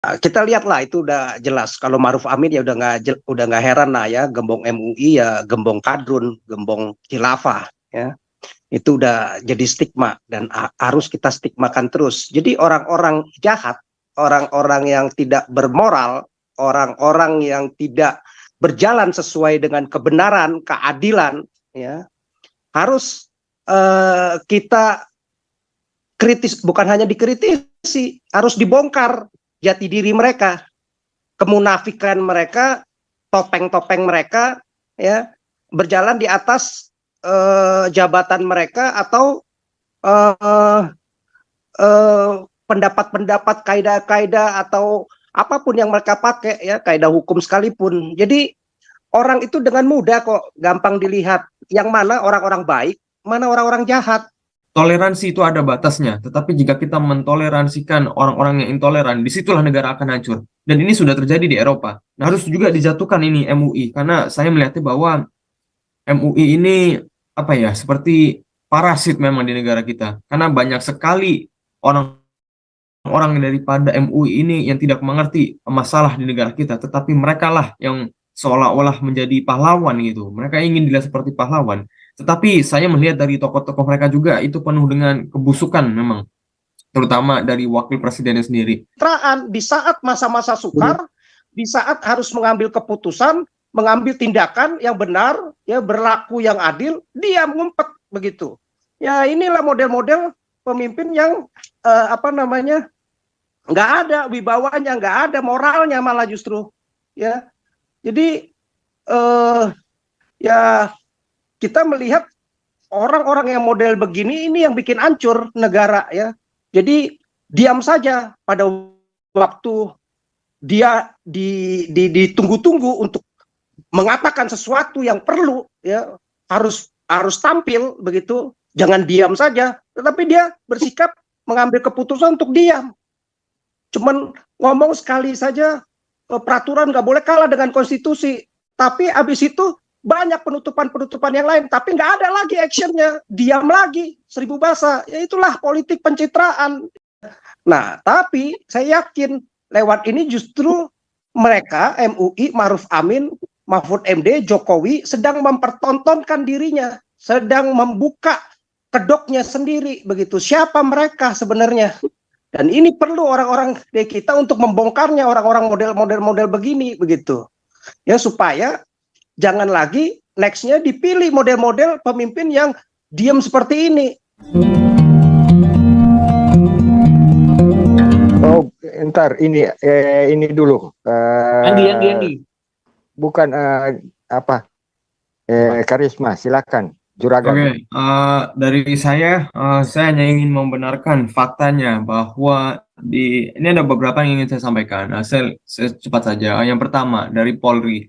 kita lihatlah itu udah jelas. Kalau Maruf Amin ya udah nggak heran lah ya, gembong MUI ya gembong kadrun, gembong khilafah ya. Itu udah jadi stigma dan harus kita stigmakan terus. Jadi orang-orang jahat, orang-orang yang tidak bermoral, orang-orang yang tidak berjalan sesuai dengan kebenaran, keadilan, ya harus kita kritis, bukan hanya dikritisi, harus dibongkar jati diri mereka, kemunafikan mereka, topeng-topeng mereka, ya berjalan di atas jabatan mereka atau pendapat-pendapat kaidah-kaidah atau apapun yang mereka pakai ya, kaidah hukum sekalipun. Jadi orang itu dengan mudah kok gampang dilihat yang mana orang-orang baik, mana orang-orang jahat. Toleransi itu ada batasnya, tetapi jika kita mentoleransikan orang-orang yang intoleran, disitulah negara akan hancur. Dan ini sudah terjadi di Eropa. Nah, harus juga dijatuhkan ini MUI, karena saya melihatnya bahwa MUI ini apa ya, seperti parasit memang di negara kita. Karena banyak sekali orang-orang daripada MUI ini yang tidak mengerti masalah di negara kita, tetapi mereka lah yang seolah-olah menjadi pahlawan gitu. Mereka ingin dilihat seperti pahlawan. Tetapi saya melihat dari tokoh-tokoh mereka juga itu penuh dengan kebusukan memang, terutama dari wakil presidennya sendiri. Di saat masa-masa sukar, di saat harus mengambil keputusan, mengambil tindakan yang benar, ya berlaku yang adil, dia ngumpet begitu. Ya inilah model-model pemimpin yang nggak ada wibawanya, nggak ada moralnya malah justru. Ya, jadi ya kita melihat orang-orang yang model begini ini yang bikin hancur negara ya. Jadi diam saja pada waktu dia ditunggu-tunggu untuk mengatakan sesuatu yang perlu ya, harus tampil begitu. Jangan diam saja, tetapi dia bersikap mengambil keputusan untuk diam. Cuman ngomong sekali saja peraturan nggak boleh kalah dengan konstitusi, tapi habis itu banyak penutupan-penutupan yang lain, tapi nggak ada lagi actionnya, diam lagi, seribu bahasa. Ya itulah politik pencitraan. Nah, tapi saya yakin lewat ini justru mereka, MUI, Maruf Amin, Mahfud MD, Jokowi sedang mempertontonkan dirinya, sedang membuka kedoknya sendiri, begitu. Siapa mereka sebenarnya? Dan ini perlu orang-orang di kita untuk membongkarnya, orang-orang model-model begini, begitu. Ya supaya jangan lagi nextnya dipilih model-model pemimpin yang diam seperti ini. Oh, entar ini dulu. Andi. Bukan Karisma, silakan. Juragan. Oke, dari saya hanya ingin membenarkan faktanya bahwa ini ada beberapa yang ingin saya sampaikan. Saya cepat saja. Yang pertama dari Polri.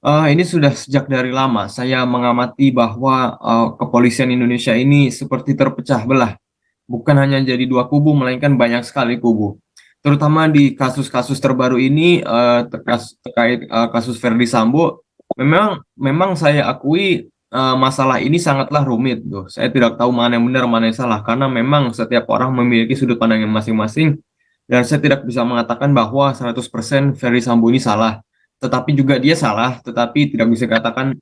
Ini sudah sejak dari lama saya mengamati bahwa kepolisian Indonesia ini seperti terpecah belah. Bukan hanya jadi dua kubu, melainkan banyak sekali kubu. Terutama di kasus-kasus terbaru ini terkait kasus Verdi Sambo, memang saya akui masalah ini sangatlah rumit. Saya tidak tahu mana yang benar, mana yang salah, karena memang setiap orang memiliki sudut pandang yang masing-masing, dan saya tidak bisa mengatakan bahwa 100% Verdi Sambo ini salah. Tetapi juga dia salah, tetapi tidak bisa dikatakan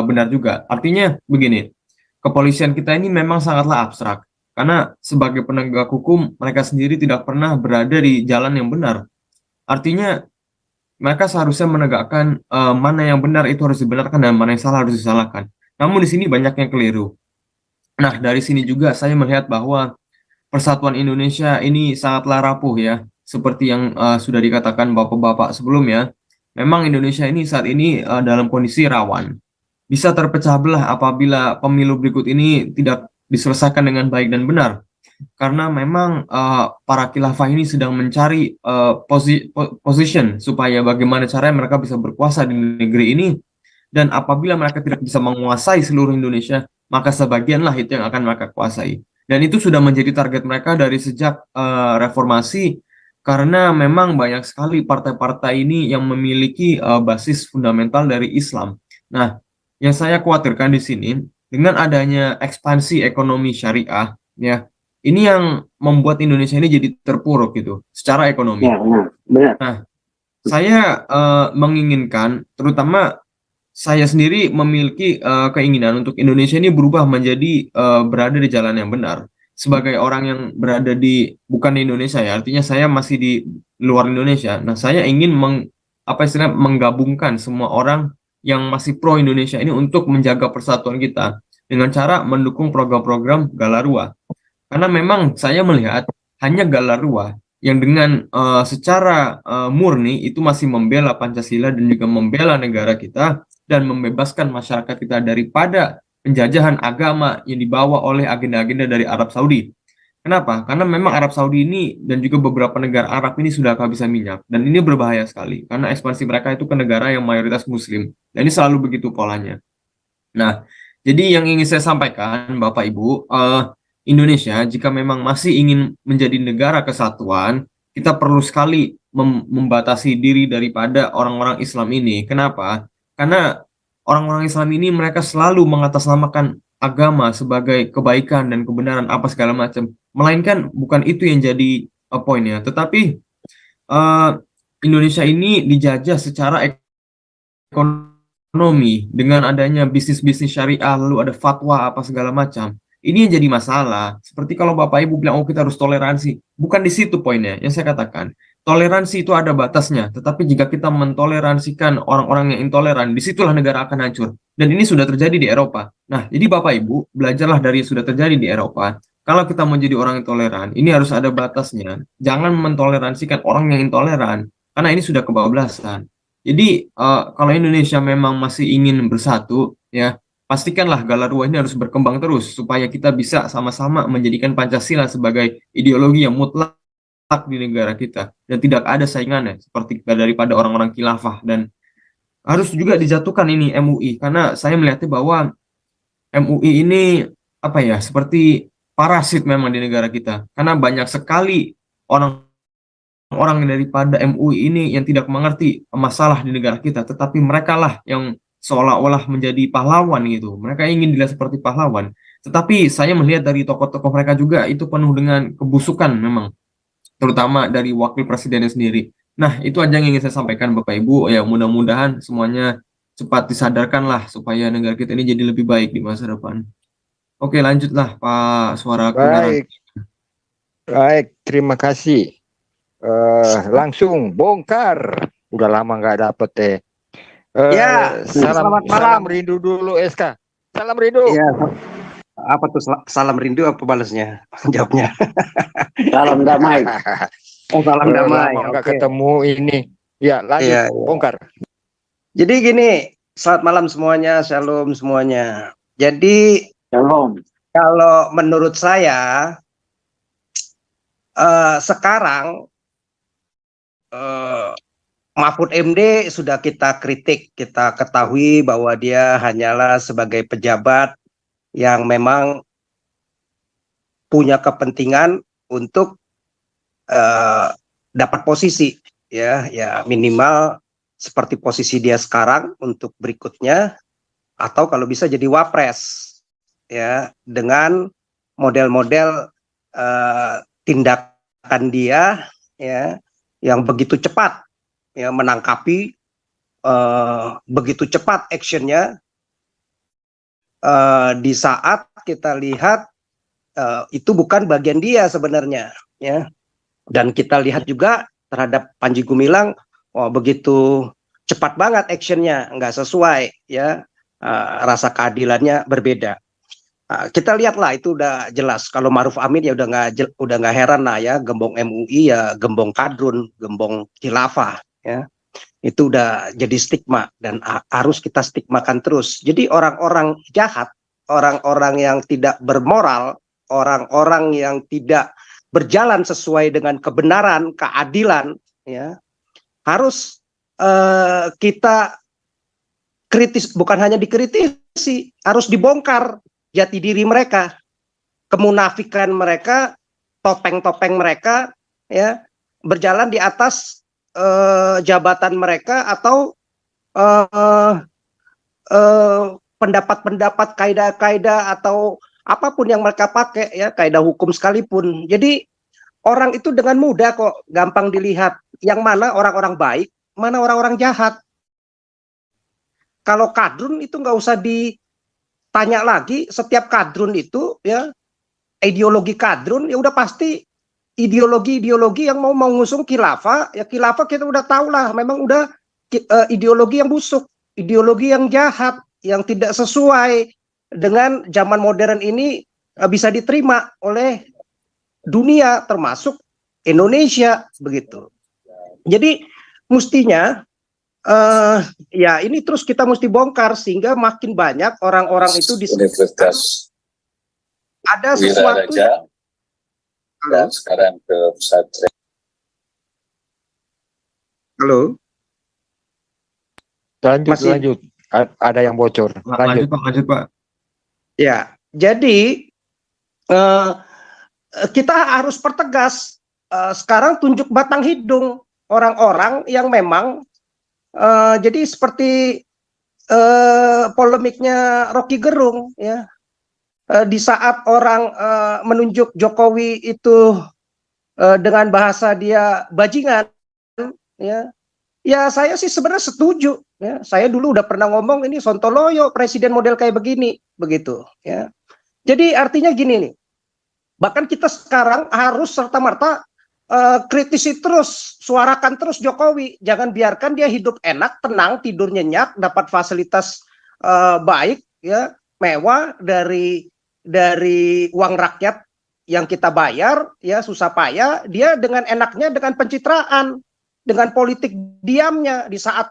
benar juga. Artinya begini, kepolisian kita ini memang sangatlah abstrak, karena sebagai penegak hukum mereka sendiri tidak pernah berada di jalan yang benar. Artinya mereka seharusnya menegakkan mana yang benar itu harus dibenarkan dan mana yang salah harus disalahkan. Namun di sini banyak yang keliru. Nah, dari sini juga saya melihat bahwa persatuan Indonesia ini sangatlah rapuh ya, seperti yang sudah dikatakan bapak-bapak sebelumnya. Memang Indonesia ini saat ini dalam kondisi rawan. Bisa terpecah belah apabila pemilu berikut ini tidak diselesaikan dengan baik dan benar. Karena memang para khilafah ini sedang mencari position supaya bagaimana caranya mereka bisa berkuasa di negeri ini. Dan apabila mereka tidak bisa menguasai seluruh Indonesia, maka sebagianlah itu yang akan mereka kuasai. Dan itu sudah menjadi target mereka dari sejak reformasi, karena memang banyak sekali partai-partai ini yang memiliki basis fundamental dari Islam. Nah, yang saya khawatirkan di sini, dengan adanya ekspansi ekonomi syariah, ya, ini yang membuat Indonesia ini jadi terpuruk gitu secara ekonomi. Ya, benar. Nah, saya menginginkan, terutama saya sendiri memiliki keinginan untuk Indonesia ini berubah menjadi berada di jalan yang benar. Sebagai orang yang berada bukan di Indonesia ya, artinya saya masih di luar Indonesia. Nah, saya ingin menggabungkan semua orang yang masih pro Indonesia ini untuk menjaga persatuan kita dengan cara mendukung program-program Galarua. Karena memang saya melihat hanya Galarua yang dengan secara murni itu masih membela Pancasila dan juga membela negara kita dan membebaskan masyarakat kita daripada penjajahan agama yang dibawa oleh agenda-agenda dari Arab Saudi. Kenapa? Karena memang Arab Saudi ini dan juga beberapa negara Arab ini sudah kehabisan minyak dan ini berbahaya sekali karena ekspansi mereka itu ke negara yang mayoritas Muslim dan ini selalu begitu polanya. Nah, jadi yang ingin saya sampaikan Bapak Ibu, Indonesia jika memang masih ingin menjadi negara kesatuan, kita perlu sekali membatasi diri daripada orang-orang Islam ini. Kenapa? Karena orang-orang Islam ini mereka selalu mengatasnamakan agama sebagai kebaikan dan kebenaran apa segala macam, melainkan bukan itu yang jadi poinnya. Tetapi Indonesia ini dijajah secara ekonomi dengan adanya bisnis-bisnis syariah, lalu ada fatwa apa segala macam. Ini yang jadi masalah. Seperti kalau Bapak Ibu bilang, oh kita harus toleransi. Bukan di situ poinnya yang saya katakan. Toleransi itu ada batasnya, tetapi jika kita mentoleransikan orang-orang yang intoleran, disitulah negara akan hancur. Dan ini sudah terjadi di Eropa. Nah, jadi Bapak Ibu, belajarlah dari yang sudah terjadi di Eropa. Kalau kita mau jadi orang intoleran, ini harus ada batasnya. Jangan mentoleransikan orang yang intoleran, karena ini sudah kebablasan. Jadi, kalau Indonesia memang masih ingin bersatu, ya, pastikanlah Galarua ini harus berkembang terus, supaya kita bisa sama-sama menjadikan Pancasila sebagai ideologi yang mutlak di negara kita dan tidak ada saingannya seperti daripada orang-orang khilafah. Dan harus juga dijatuhkan ini MUI karena saya melihatnya bahwa MUI ini apa ya, seperti parasit memang di negara kita karena banyak sekali orang daripada MUI ini yang tidak mengerti masalah di negara kita, tetapi mereka lah yang seolah-olah menjadi pahlawan gitu. Mereka ingin dilihat seperti pahlawan, tetapi saya melihat dari tokoh-tokoh mereka juga itu penuh dengan kebusukan memang, terutama dari wakil presidennya sendiri. Nah, itu aja yang ingin saya sampaikan Bapak Ibu. Ya, mudah-mudahan semuanya cepat disadarkan lah supaya negara kita ini jadi lebih baik di masa depan. Oke, lanjutlah Pak Suara Kebenaran. Baik, terima kasih. Langsung bongkar. Udah lama nggak dapet Ya, selamat malam. Salam rindu dulu SK. Salam rindu. Ya, apa tuh salam rindu apa balasnya? Jawabnya. Salam damai. Oh, salam damai. Lama nggak Oke. ketemu ini. Ya, lanjut Iya, iya. bongkar. Jadi gini, selamat malam semuanya, shalom semuanya. Jadi Shalom. kalau menurut saya sekarang Mahfud MD sudah kita kritik, kita ketahui bahwa dia hanyalah sebagai pejabat yang memang punya kepentingan untuk dapat posisi, ya minimal seperti posisi dia sekarang untuk berikutnya, atau kalau bisa jadi wapres, ya dengan model-model tindakan dia, ya yang begitu cepat, ya menangkapi begitu cepat actionnya di saat kita lihat itu bukan bagian dia sebenarnya, ya. Dan kita lihat juga terhadap Panji Gumilang, wah begitu cepat banget actionnya, nggak sesuai, ya, rasa keadilannya berbeda. Kita lihatlah itu udah jelas. Kalau Maruf Amin ya udah nggak heran lah ya, gembong MUI ya gembong kadrun, gembong khilafah, ya. Itu udah jadi stigma dan harus kita stigmakan terus. Jadi orang-orang jahat, orang-orang yang tidak bermoral, orang-orang yang tidak berjalan sesuai dengan kebenaran, keadilan, ya harus kita kritis, bukan hanya dikritisi, harus dibongkar jati diri mereka, kemunafikan mereka, topeng-topeng mereka, ya berjalan di atas jabatan mereka atau pendapat-pendapat, kaidah-kaidah atau apapun yang mereka pakai ya, kaidah hukum sekalipun. Jadi orang itu dengan mudah kok gampang dilihat yang mana orang-orang baik, mana orang-orang jahat. Kalau kadrun itu nggak usah ditanya lagi, setiap kadrun itu ya, ideologi kadrun ya udah pasti ideologi-ideologi yang mau mengusung khilafah, ya khilafah kita udah tahu lah, memang udah ideologi yang busuk, ideologi yang jahat, yang tidak sesuai dengan zaman modern ini bisa diterima oleh dunia termasuk Indonesia begitu. Jadi mestinya ya ini terus kita mesti bongkar sehingga makin banyak orang-orang itu Universitas ada sesuatu Wiraraja dan sekarang ke pesantren. Halo. Lanjut. Ada yang bocor. Lanjut. Lanjut Pak. Ya, jadi kita harus pertegas sekarang tunjuk batang hidung orang-orang yang memang jadi seperti polemiknya Rocky Gerung ya, di saat orang menunjuk Jokowi itu dengan bahasa dia bajingan ya. Ya saya sih sebenarnya setuju ya. Saya dulu udah pernah ngomong ini sontoloyo presiden model kayak begini begitu ya. Jadi artinya gini nih. Bahkan kita sekarang harus serta-merta kritisi terus, suarakan terus Jokowi. Jangan biarkan dia hidup enak, tenang, tidur nyenyak, dapat fasilitas baik ya, mewah dari uang rakyat yang kita bayar ya, susah payah, dia dengan enaknya dengan pencitraan, dengan politik diamnya di saat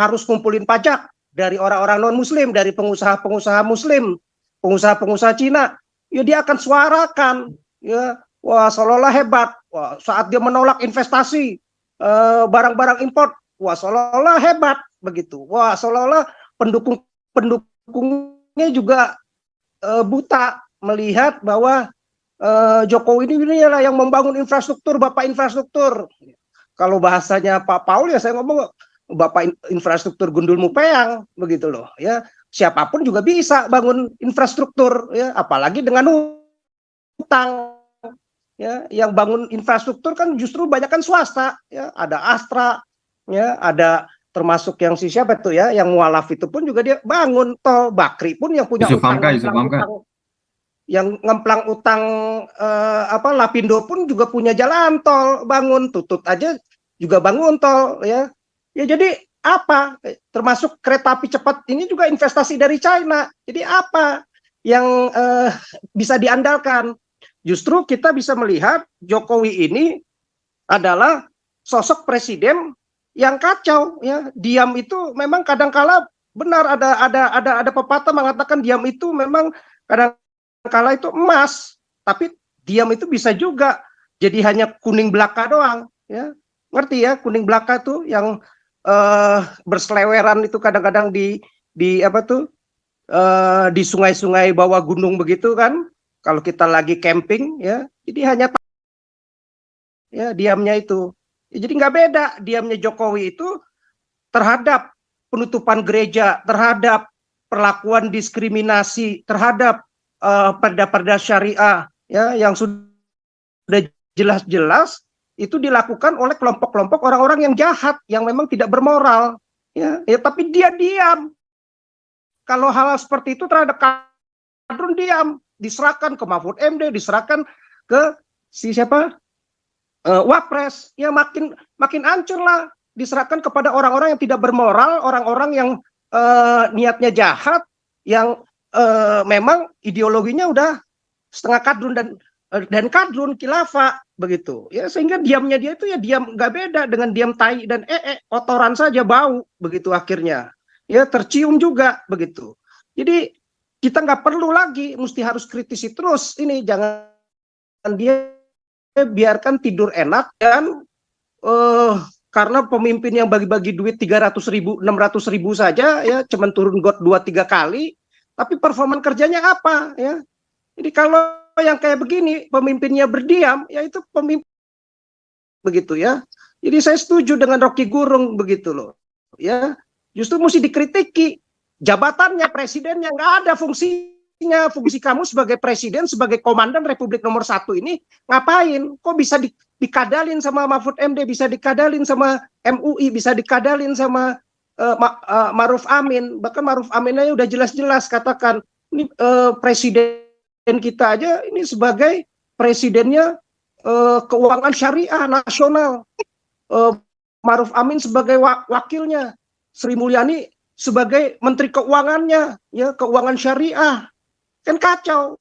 harus kumpulin pajak dari orang-orang non-muslim, dari pengusaha-pengusaha muslim, pengusaha-pengusaha Cina, ya dia akan suarakan, ya, wah seolah-olah hebat, wah saat dia menolak investasi barang-barang impor, wah seolah-olah hebat, begitu, wah seolah-olah pendukungnya juga buta melihat bahwa Jokowi ini adalah yang membangun infrastruktur, bapak infrastruktur. Kalau bahasanya Pak Paul ya saya ngomong bapak infrastruktur gundul mupeang begitu loh ya. Siapapun juga bisa bangun infrastruktur ya, apalagi dengan utang ya. Yang bangun infrastruktur kan justru banyak kan swasta ya, ada Astra ya, ada termasuk yang siapa tuh ya, yang mualaf itu pun juga dia bangun tol. Bakri pun yang punya utang, yang ngemplang utang Lapindo pun juga punya jalan tol bangun, Tutut aja juga bangun tol ya. Ya jadi apa? Termasuk kereta api cepat ini juga investasi dari China. Jadi apa yang bisa diandalkan? Justru kita bisa melihat Jokowi ini adalah sosok presiden yang kacau ya. Diam itu memang kadangkala benar, ada pepatah mengatakan diam itu memang kadangkala itu emas, tapi diam itu bisa juga jadi hanya kuning belaka doang ya. Ngerti ya, kuning belaka tuh yang berseleweran itu kadang-kadang di di sungai-sungai bawah gunung begitu kan. Kalau kita lagi camping ya, jadi hanya ya diamnya itu. Ya, jadi nggak beda diamnya Jokowi itu terhadap penutupan gereja, terhadap perlakuan diskriminasi, terhadap perda-perda syariah ya, yang sudah jelas-jelas itu dilakukan oleh kelompok-kelompok orang-orang yang jahat, yang memang tidak bermoral ya, tapi dia diam. Kalau hal seperti itu terhadap kadrun diam, diserahkan ke Mahfud MD, diserahkan ke siapa Wapres, ya makin hancur lah, diserahkan kepada orang-orang yang tidak bermoral, orang-orang yang niatnya jahat, yang memang ideologinya udah setengah kadrun dan kadrun khilafah begitu ya, sehingga diamnya dia itu ya diam nggak beda dengan diam tai dan kotoran saja bau begitu, akhirnya ya tercium juga begitu. Jadi kita nggak perlu lagi mesti harus kritisi terus ini, jangan dia biarkan tidur enak dan karena pemimpin yang bagi-bagi duit 300.000 600.000 saja ya, cuman turun got 2-3 kali, tapi performa kerjanya apa ya. Jadi kalau yang kayak begini pemimpinnya berdiam, ya itu pemimpin begitu ya. Jadi saya setuju dengan Rocky Gerung begitu loh ya, justru mesti dikritiki jabatannya, presidennya nggak ada fungsi fungsi kamu sebagai presiden, sebagai komandan Republik nomor 1 ini ngapain? Kok bisa dikadalin sama Mahfud MD, bisa dikadalin sama MUI, bisa dikadalin sama Maruf Amin. Bahkan Maruf Amin aja udah jelas-jelas katakan ini presiden kita aja ini sebagai presidennya keuangan syariah nasional. Maruf Amin sebagai wakilnya, Sri Mulyani sebagai menteri keuangannya, ya keuangan syariah. Kan kacau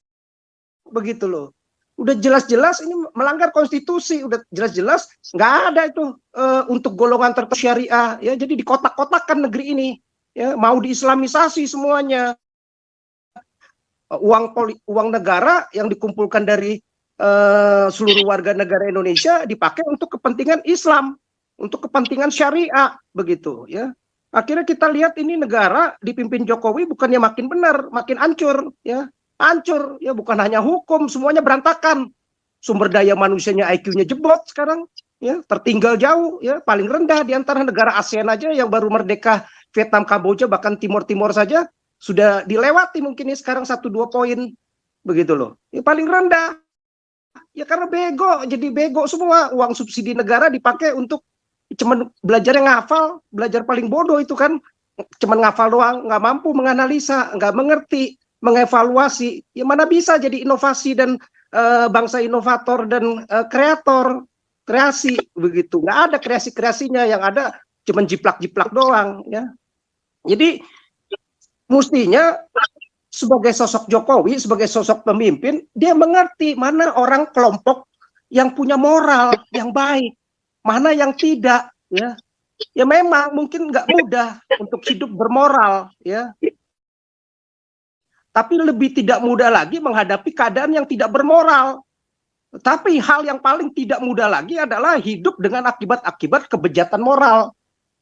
begitu loh. Udah jelas-jelas ini melanggar konstitusi, udah jelas-jelas nggak ada itu untuk golongan tertentu syariah, ya. Jadi dikotak-kotakkan negeri ini, ya, mau diislamisasi semuanya. Uang negara yang dikumpulkan dari seluruh warga negara Indonesia dipakai untuk kepentingan Islam, untuk kepentingan syariah, begitu, ya. Akhirnya kita lihat ini negara dipimpin Jokowi bukannya makin benar, makin hancur, ya. Hancur, ya, bukan hanya hukum, semuanya berantakan. Sumber daya manusianya IQ-nya jebot sekarang, ya, tertinggal jauh, ya, paling rendah di antara negara ASEAN aja yang baru merdeka, Vietnam, Kamboja, bahkan Timor saja sudah dilewati mungkin ini sekarang 1-2 poin, begitu loh. Ya, paling rendah. Ya karena bego, jadi bego semua. Uang subsidi negara dipakai untuk cuman belajar yang ngafal, belajar paling bodoh itu kan, cuman ngafal doang, nggak mampu menganalisa, nggak mengerti, mengevaluasi. Ya mana bisa jadi inovasi dan bangsa inovator dan kreator, kreasi, begitu. Nggak ada kreasi-kreasinya, yang ada cuman jiplak-jiplak doang, ya. Jadi mestinya sebagai sosok Jokowi, sebagai sosok pemimpin, dia mengerti mana orang kelompok yang punya moral yang baik, mana yang tidak, ya. Ya memang mungkin nggak mudah untuk hidup bermoral, ya. Tapi lebih tidak mudah lagi menghadapi keadaan yang tidak bermoral. Tapi hal yang paling tidak mudah lagi adalah hidup dengan akibat-akibat kebejatan moral,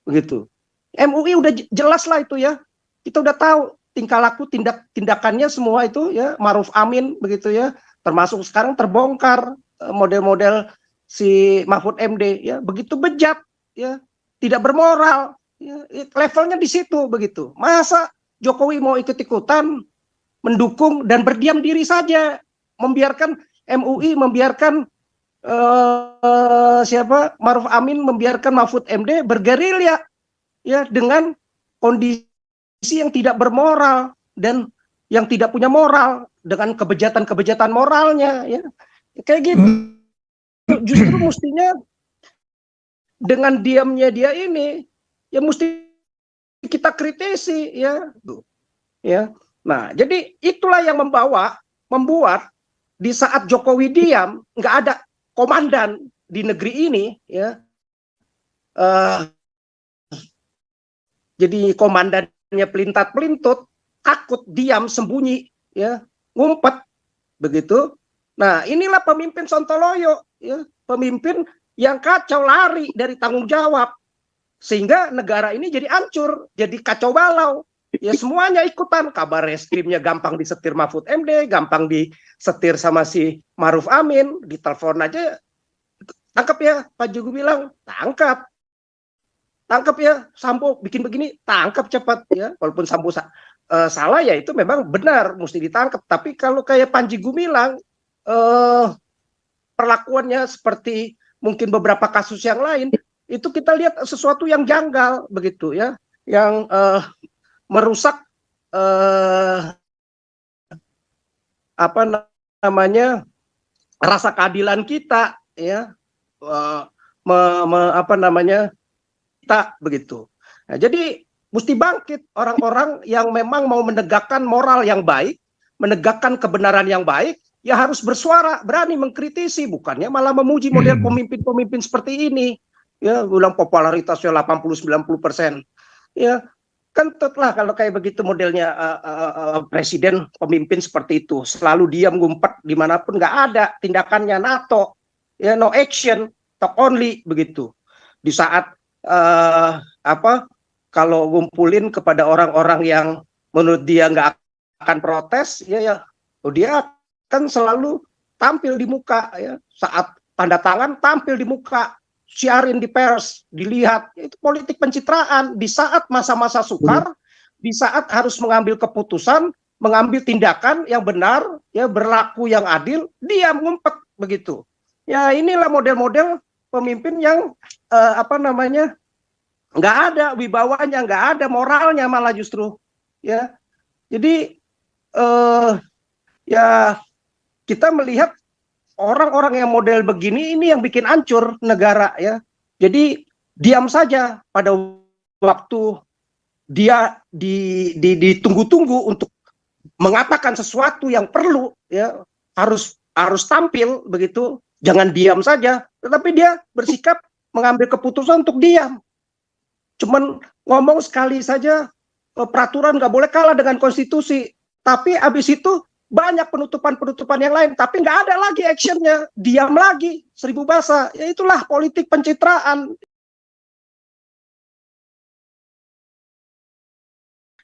begitu. MUI udah jelas lah itu, ya. Kita udah tahu tingkah laku, tindakannya semua itu, ya. Maruf Amin, begitu, ya. Termasuk sekarang terbongkar model-model si Mahfud MD, ya, begitu bejat, ya, tidak bermoral, ya, levelnya di situ, begitu. Masa Jokowi mau ikut-ikutan mendukung dan berdiam diri saja, membiarkan MUI, membiarkan Maruf Amin, membiarkan Mahfud MD bergerilya, ya, dengan kondisi yang tidak bermoral dan yang tidak punya moral, dengan kebejatan moralnya, ya, kayak gitu. Justru mestinya dengan diamnya dia ini, ya mesti kita kritisi, ya. Nah, jadi itulah yang membuat di saat Jokowi diam, nggak ada komandan di negeri ini, ya. Jadi komandannya pelintat-pelintut, takut, diam, sembunyi, ya, ngumpet, begitu. Nah, inilah pemimpin sontoloyo, ya, pemimpin yang kacau, lari dari tanggung jawab, sehingga negara ini jadi hancur, jadi kacau balau. Ya semuanya ikutan, kabar reskrimnya gampang disetir Mahfud MD, gampang disetir sama si Maruf Amin, ditelepon aja, tangkap ya, Pak Jokowi bilang, tangkap ya, Sambo bikin begini, tangkap cepat, ya. Walaupun Sambo salah, ya itu memang benar, mesti ditangkap. Tapi kalau kayak Panji Gumilang, perlakuannya seperti mungkin beberapa kasus yang lain, itu kita lihat sesuatu yang janggal, begitu, ya, yang merusak rasa keadilan kita, ya, kita, begitu. Nah, jadi mesti bangkit orang-orang yang memang mau menegakkan moral yang baik, menegakkan kebenaran yang baik, ya harus bersuara, berani mengkritisi, bukannya malah memuji model pemimpin-pemimpin seperti ini, ya, bilang popularitasnya 80-90%, ya. Kan tetlah kalau kayak begitu modelnya presiden, pemimpin seperti itu, selalu diam, ngumpet dimanapun, nggak ada tindakannya. NATO, ya, no action, talk only, begitu. Di saat kalau ngumpulin kepada orang-orang yang menurut dia nggak akan protes, ya, dia akan selalu tampil di muka, ya. Saat tanda tangan tampil di muka, siarin di pers, dilihat. Itu politik pencitraan. Di saat masa-masa sukar, di saat harus mengambil keputusan, mengambil tindakan yang benar, ya berlaku yang adil, diam ngumpet begitu. Ya inilah model-model pemimpin yang nggak ada wibawanya, nggak ada moralnya malah justru. Ya, jadi ya kita melihat orang-orang yang model begini ini yang bikin hancur negara ya. Jadi diam saja pada waktu dia ditunggu-tunggu untuk mengatakan sesuatu yang perlu ya, harus tampil begitu, jangan diam saja, tetapi dia bersikap mengambil keputusan untuk diam. Cuman ngomong sekali saja peraturan nggak boleh kalah dengan konstitusi, tapi habis itu banyak penutupan yang lain, tapi nggak ada lagi actionnya, diam lagi, 1000 bahasa. Ya itulah politik pencitraan.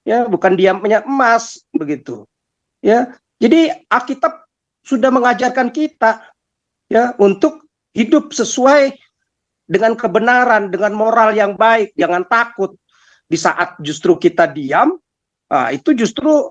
Ya bukan diamnya emas begitu. Ya, jadi Alkitab sudah mengajarkan kita ya untuk hidup sesuai dengan kebenaran, dengan moral yang baik, jangan takut. Di saat justru kita diam, itu justru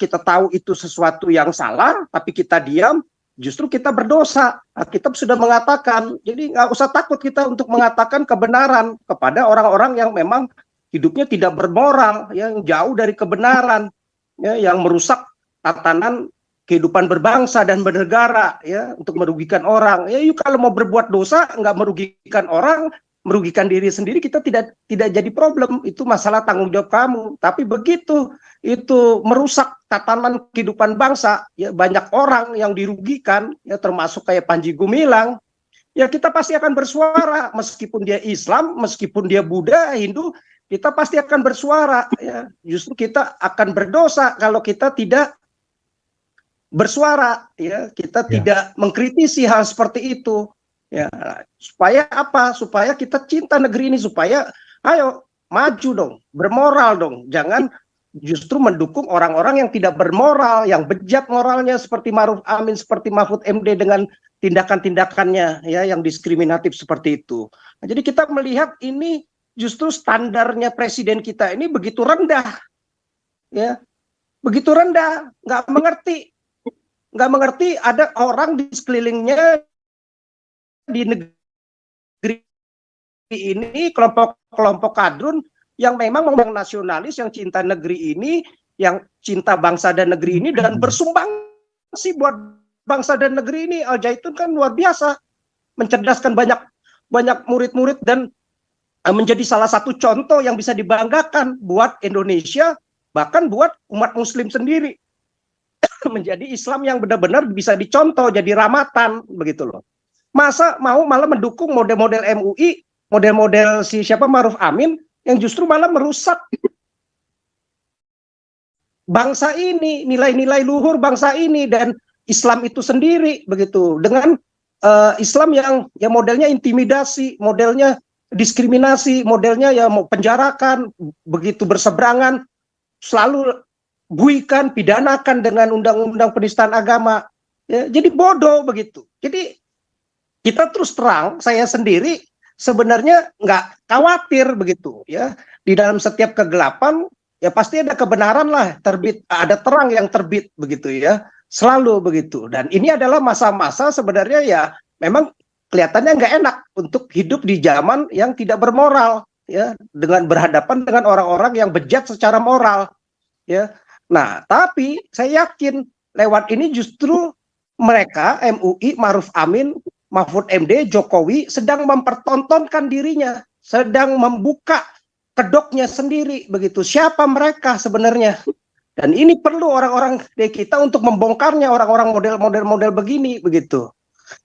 kita tahu itu sesuatu yang salah, tapi kita diam, justru kita berdosa. Alkitab sudah mengatakan, jadi nggak usah takut kita untuk mengatakan kebenaran kepada orang-orang yang memang hidupnya tidak bermoral, yang jauh dari kebenaran, ya, yang merusak tatanan kehidupan berbangsa dan bernegara, ya, untuk merugikan orang. Ya, kalau mau berbuat dosa, nggak merugikan orang, merugikan diri sendiri, kita tidak jadi problem. Itu masalah tanggung jawab kamu. Tapi begitu itu merusak tatanan kehidupan bangsa, ya, banyak orang yang dirugikan, ya, termasuk kayak Panji Gumilang. Ya kita pasti akan bersuara, meskipun dia Islam, meskipun dia Buddha, Hindu, kita pasti akan bersuara. Ya. Justru kita akan berdosa kalau kita tidak bersuara, ya, kita tidak mengkritisi hal seperti itu, ya. Supaya apa? Supaya kita cinta negeri ini, supaya ayo maju dong, bermoral dong, jangan justru mendukung orang-orang yang tidak bermoral, yang bejat moralnya seperti Maruf Amin, seperti Mahfud MD dengan tindakan-tindakannya, ya, yang diskriminatif seperti itu. Nah, jadi kita melihat ini justru standarnya presiden kita ini begitu rendah, ya, begitu rendah, nggak mengerti ada orang di sekelilingnya di negeri ini, kelompok kadrun yang memang nasionalis, yang cinta negeri ini, yang cinta bangsa dan negeri ini, dan bersumbang sih buat bangsa dan negeri ini. Al Zaitun kan luar biasa, mencerdaskan banyak murid-murid dan menjadi salah satu contoh yang bisa dibanggakan buat Indonesia, bahkan buat umat muslim sendiri. Menjadi Islam yang benar-benar bisa dicontoh, jadi ramatan begitu loh. Masa mau malah mendukung model-model MUI, model-model siapa Maruf Amin yang justru malah merusak bangsa ini, nilai-nilai luhur bangsa ini dan Islam itu sendiri begitu. Dengan Islam yang modelnya intimidasi, modelnya diskriminasi, modelnya ya mau penjarakan, begitu berseberangan, selalu buikan, pidanakan dengan undang-undang penistaan agama. Ya, jadi bodoh begitu. Jadi kita terus terang, saya sendiri sebenarnya nggak khawatir begitu ya. Di dalam setiap kegelapan ya pasti ada kebenaran lah terbit, ada terang yang terbit begitu ya. Selalu begitu. Dan ini adalah masa-masa sebenarnya ya memang kelihatannya nggak enak untuk hidup di zaman yang tidak bermoral, ya, dengan berhadapan dengan orang-orang yang bejat secara moral, ya. Nah, tapi saya yakin lewat ini justru mereka MUI, Maruf Amin, Mahfud MD, Jokowi sedang mempertontonkan dirinya, sedang membuka kedoknya sendiri begitu. Siapa mereka sebenarnya? Dan ini perlu orang-orang dari kita untuk membongkarnya, orang-orang model-model begini begitu.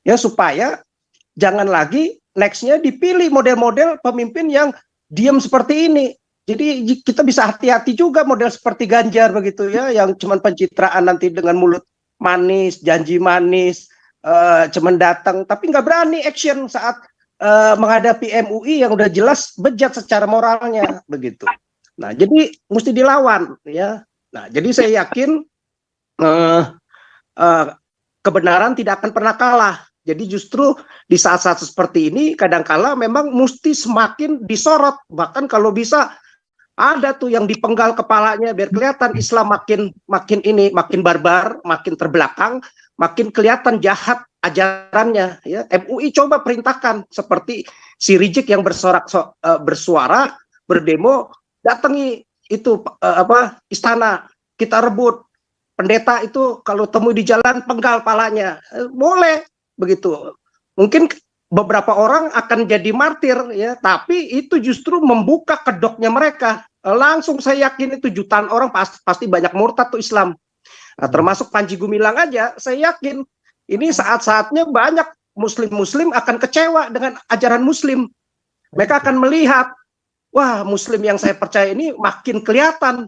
Ya, supaya jangan lagi nextnya dipilih model-model pemimpin yang diam seperti ini. Jadi kita bisa hati-hati juga model seperti Ganjar begitu ya, yang cuman pencitraan nanti dengan mulut manis, janji manis, cuman datang, tapi nggak berani action saat menghadapi MUI yang udah jelas bejat secara moralnya begitu. Nah, jadi mesti dilawan ya. Nah, jadi saya yakin kebenaran tidak akan pernah kalah. Jadi justru di saat-saat seperti ini kadangkala memang mesti semakin disorot, bahkan kalau bisa ada tuh yang dipenggal kepalanya biar kelihatan Islam makin barbar, makin terbelakang, makin kelihatan jahat ajarannya. Ya, MUI coba perintahkan seperti si Rizik yang bersuara, berdemo, datangi itu istana, kita rebut. Pendeta itu kalau temui di jalan penggal palanya, boleh begitu. Mungkin beberapa orang akan jadi martir ya, tapi itu justru membuka kedoknya mereka. Langsung saya yakin itu jutaan orang pasti banyak murtad tuh Islam. Nah, termasuk Panji Gumilang aja, saya yakin ini saat-saatnya banyak muslim-muslim akan kecewa dengan ajaran muslim. Mereka akan melihat, wah, muslim yang saya percaya ini makin kelihatan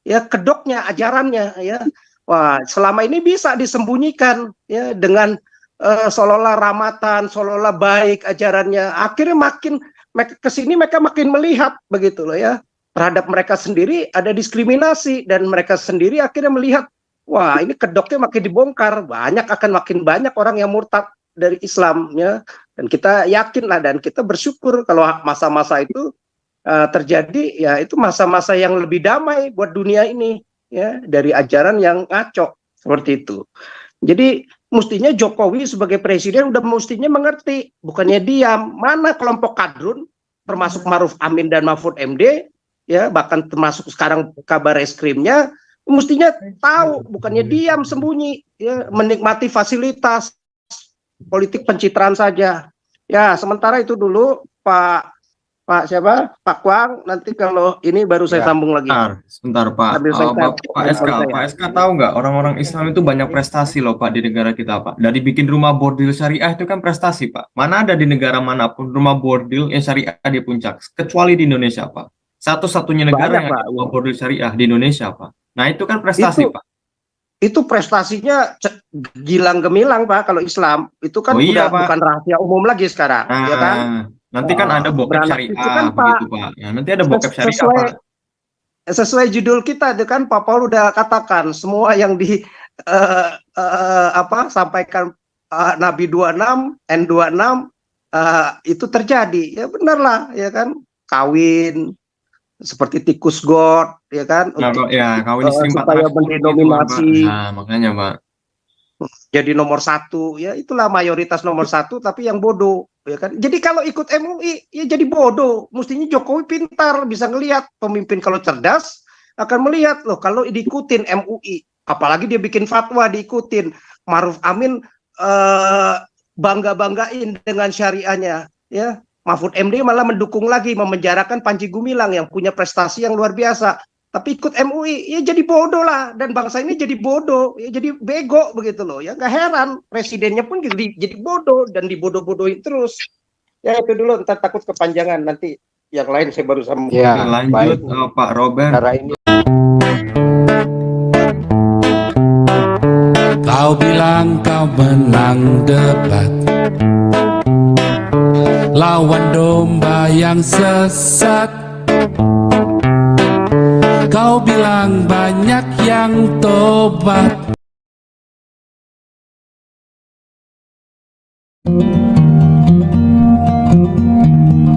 ya kedoknya, ajarannya ya. Wah, selama ini bisa disembunyikan ya dengan seolah-olah ramatan, seolah-olah baik ajarannya. Akhirnya makin kesini mereka makin melihat begitu loh ya. Terhadap mereka sendiri ada diskriminasi dan mereka sendiri akhirnya melihat, wah, ini kedoknya makin dibongkar, makin banyak orang yang murtad dari Islam ya. Dan kita yakin lah dan kita bersyukur kalau masa-masa itu terjadi ya, itu masa-masa yang lebih damai buat dunia ini ya, dari ajaran yang ngaco seperti itu. Jadi mestinya Jokowi sebagai presiden udah mestinya mengerti, bukannya diam. Mana kelompok kadrun termasuk Maruf Amin dan Mahfud MD ya, bahkan termasuk sekarang kabar reskrimnya, mestinya tahu, bukannya diam sembunyi ya, menikmati fasilitas politik pencitraan saja. Ya, sementara itu dulu Pak Kwang, nanti kalau ini baru saya sambung lagi. Sebentar Pak. Pak SK tahu nggak orang-orang Islam itu banyak prestasi loh Pak di negara kita Pak. Dari bikin rumah bordil syariah itu kan prestasi Pak. Mana ada di negara manapun rumah bordil yang syariah di puncak, kecuali di Indonesia Pak. Satu-satunya negara yang ada rumah bordil syariah di Indonesia Pak. Nah itu kan prestasi Pak. Itu prestasinya gilang gemilang Pak kalau Islam. Itu kan udah bukan rahasia umum lagi sekarang, ya kan? Nanti kan ada bokep syariah kan, begitu Pak. Ya, nanti ada bokep syariah Pak. Sesuai judul kita itu kan Pak Paul udah katakan semua yang sampaikan Nabi 26, N26 itu terjadi. Ya benar lah ya kan, kawin seperti tikus god ya kan, kawin istri supaya mendominasi. Nah, makanya Pak. Jadi nomor satu ya, itulah mayoritas nomor satu tapi yang bodoh ya kan. Jadi kalau ikut MUI ya jadi bodoh. Mestinya Jokowi pintar, bisa ngelihat. Pemimpin kalau cerdas akan melihat loh kalau diikutin MUI, apalagi dia bikin fatwa diikutin. Maruf Amin bangga-banggain dengan syariahnya ya. Mahfud MD malah mendukung lagi, memenjarakan Panji Gumilang yang punya prestasi yang luar biasa. Tapi ikut MUI, ya jadi bodoh lah. Dan bangsa ini jadi bodoh, ya jadi bego begitu loh. Ya nggak heran, presidennya pun jadi bodoh dan dibodoh-bodohin terus. Ya itu dulu, ntar takut kepanjangan. Nanti yang lain saya baru sambung. Ya, lanjut Pak Robert. Kau bilang kau menang debat, lawan domba yang sesat. Kau bilang banyak yang tobat,